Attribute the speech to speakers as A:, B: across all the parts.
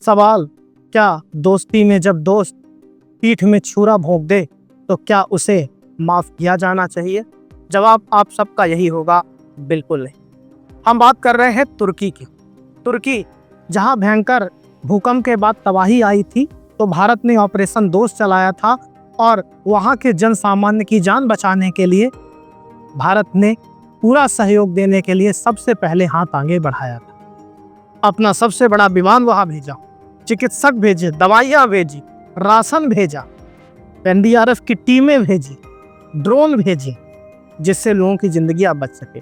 A: सवाल, क्या दोस्ती में जब दोस्त पीठ में छुरा भोंक दे तो क्या उसे माफ किया जाना चाहिए? जवाब आप सबका यही होगा, बिल्कुल नहीं। हम बात कर रहे हैं तुर्की की। तुर्की जहां भयंकर भूकंप के बाद तबाही आई थी, तो भारत ने ऑपरेशन दोस्त चलाया था और वहां के जन सामान्य की जान बचाने के लिए भारत ने पूरा सहयोग देने के लिए सबसे पहले हाथ आगे बढ़ाया था। अपना सबसे बड़ा विमान वहां भेजा, चिकित्सक भेजे, दवाइयां भेजी, राशन भेजा, एनडीआरएफ की टीमें भेजी, ड्रोन भेजी, जिससे लोगों की जिंदगियां बच सके।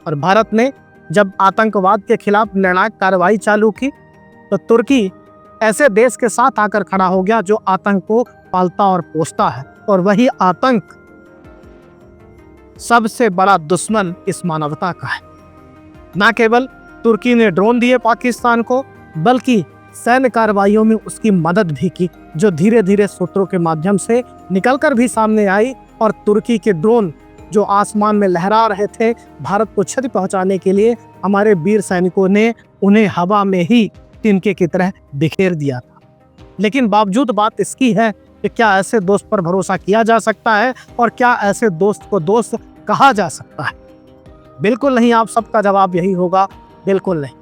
A: और भारत ने जब आतंकवाद के खिलाफ निर्णायक कार्रवाई चालू की, तो तुर्की ऐसे देश के साथ आकर खड़ा हो गया जो आतंक को पालता और पोसता है, और वही आतंक सबसे बड़ा दुश्मन इस मानवता का है। न केवल तुर्की ने ड्रोन दिए पाकिस्तान को, बल्कि सैन्य कार्रवाइयों में उसकी मदद भी की, जो धीरे धीरे सूत्रों के माध्यम से निकलकर भी सामने आई। और तुर्की के ड्रोन जो आसमान में लहरा रहे थे, भारत को क्षति पहुंचाने के लिए हमारे वीर सैनिकों ने उन्हें हवा में ही तिनके की तरह बिखेर दिया था। लेकिन बावजूद बात इसकी है कि क्या ऐसे दोस्त पर भरोसा किया जा सकता है, और क्या ऐसे दोस्त को दोस्त कहा जा सकता है? बिल्कुल नहीं। आप सबका जवाब यही होगा, बिल्कुल नहीं।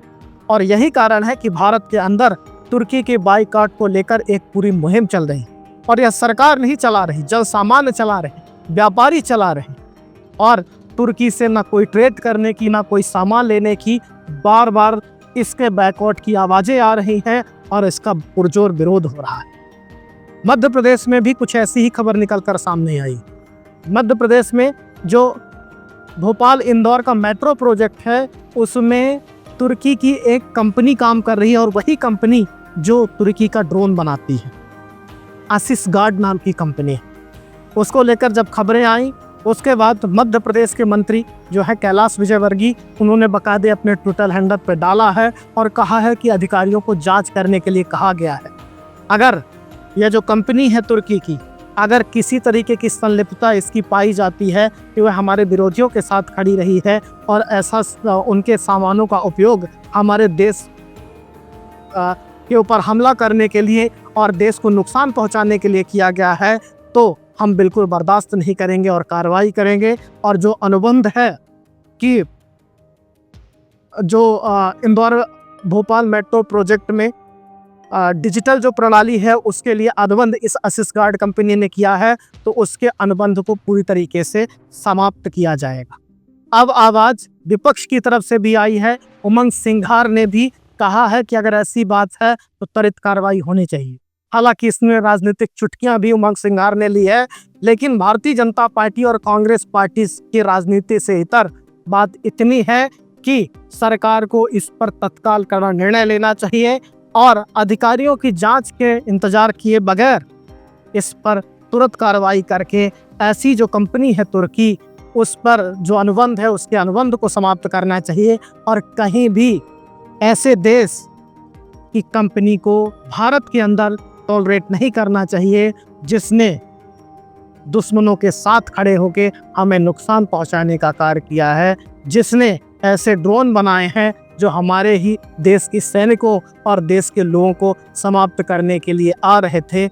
A: और यही कारण है कि भारत के अंदर तुर्की के बाइकआउट को लेकर एक पूरी मुहिम चल रही है। और यह सरकार नहीं चला रही, जन सामान्य चला रहे, व्यापारी चला रहे। और तुर्की से ना कोई ट्रेड करने की, ना कोई सामान लेने की, बार बार इसके बाइकआउट की आवाजें आ रही हैं और इसका पुरजोर विरोध हो रहा है। मध्य प्रदेश में भी कुछ ऐसी ही खबर निकलकर सामने आई। मध्य प्रदेश में जो भोपाल इंदौर का मेट्रो प्रोजेक्ट है, उसमें तुर्की की एक कंपनी काम कर रही है, और वही कंपनी जो तुर्की का ड्रोन बनाती है, आसिसगार्ड नाम की कंपनी है। उसको लेकर जब खबरें आई, उसके बाद मध्य प्रदेश के मंत्री जो है कैलाश विजयवर्गीय, उन्होंने बाकायदे अपने ट्विटर हैंडल पर डाला है और कहा है कि अधिकारियों को जांच करने के लिए कहा गया है। अगर यह जो कंपनी है तुर्की की, अगर किसी तरीके की संलिप्तता इसकी पाई जाती है कि वह हमारे विरोधियों के साथ खड़ी रही है और ऐसा उनके सामानों का उपयोग हमारे देश के ऊपर हमला करने के लिए और देश को नुकसान पहुंचाने के लिए किया गया है, तो हम बिल्कुल बर्दाश्त नहीं करेंगे और कार्रवाई करेंगे। और जो अनुबंध है कि जो इंदौर भोपाल मेट्रो प्रोजेक्ट में डिजिटल जो प्रणाली है, उसके लिए अनुबंध इस आसिसगार्ड कंपनी ने किया है, तो उसके अनुबंध को पूरी तरीके से समाप्त किया जाएगा। अब आवाज विपक्ष की तरफ से भी आई है। उमंग सिंघार ने भी कहा है कि अगर ऐसी बात है तो त्वरित कार्रवाई होनी चाहिए। हालांकि इसमें राजनीतिक चुटकियां भी उमंग सिंघार ने ली है, लेकिन भारतीय जनता पार्टी और कांग्रेस पार्टी की राजनीति से इतर बात इतनी है कि सरकार को इस पर तत्काल कड़ा निर्णय लेना चाहिए और अधिकारियों की जांच के इंतजार किए बगैर इस पर तुरंत कार्रवाई करके ऐसी जो कंपनी है तुर्की, उस पर जो अनुबंध है उसके अनुबंध को समाप्त करना चाहिए। और कहीं भी ऐसे देश की कंपनी को भारत के अंदर टॉलरेट नहीं करना चाहिए जिसने दुश्मनों के साथ खड़े होकर हमें नुकसान पहुंचाने का कार्य किया है, जिसने ऐसे ड्रोन बनाए हैं जो हमारे ही देश की सैनिकों और देश के लोगों को समाप्त करने के लिए आ रहे थे।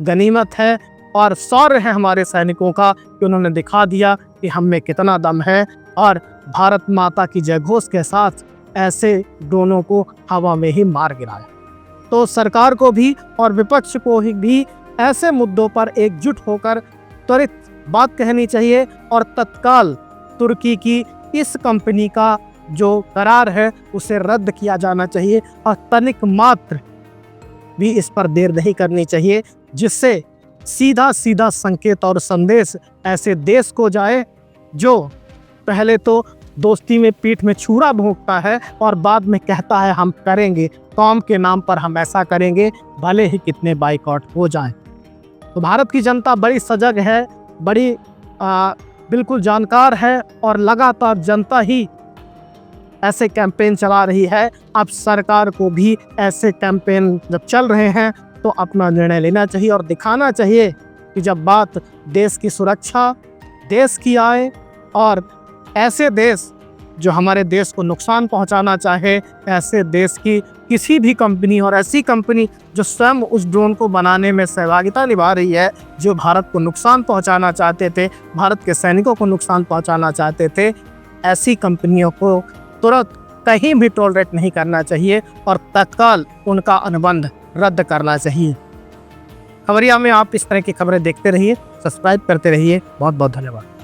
A: गनीमत है और शौर्य है हमारे सैनिकों का कि उन्होंने दिखा दिया कि हम में कितना दम है, और भारत माता की जयघोष के साथ ऐसे ड्रोनों को हवा में ही मार गिराया। तो सरकार को भी और विपक्ष को भी ऐसे मुद्दों पर एकजुट होकर त्वरित बात कहनी चाहिए और तत्काल तुर्की की इस कंपनी का जो करार है उसे रद्द किया जाना चाहिए, और तनिक मात्र भी इस पर देर नहीं करनी चाहिए, जिससे सीधा सीधा संकेत और संदेश ऐसे देश को जाए जो पहले तो दोस्ती में पीठ में छुरा भोंकता है और बाद में कहता है हम करेंगे, कौम के नाम पर हम ऐसा करेंगे, भले ही कितने बाइकआउट हो जाएं। तो भारत की जनता बड़ी सजग है, बड़ी बिल्कुल जानकार है, और लगातार जनता ही ऐसे कैंपेन चला रही है। अब सरकार को भी ऐसे कैंपेन जब चल रहे हैं तो अपना निर्णय लेना चाहिए और दिखाना चाहिए कि जब बात देश की सुरक्षा, देश की आए और ऐसे देश जो हमारे देश को नुकसान पहुंचाना चाहे, ऐसे देश की किसी भी कंपनी और ऐसी कंपनी जो स्वयं उस ड्रोन को बनाने में सहभागिता निभा रही है, जो भारत को नुकसान पहुंचाना चाहते थे, भारत के सैनिकों को नुकसान पहुंचाना चाहते थे, ऐसी कंपनियों को तुरंत कहीं भी टॉलरेट नहीं करना चाहिए और तत्काल उनका अनुबंध रद्द करना चाहिए। खबरिया में आप इस तरह की खबरें देखते रहिए, सब्सक्राइब करते रहिए। बहुत बहुत धन्यवाद।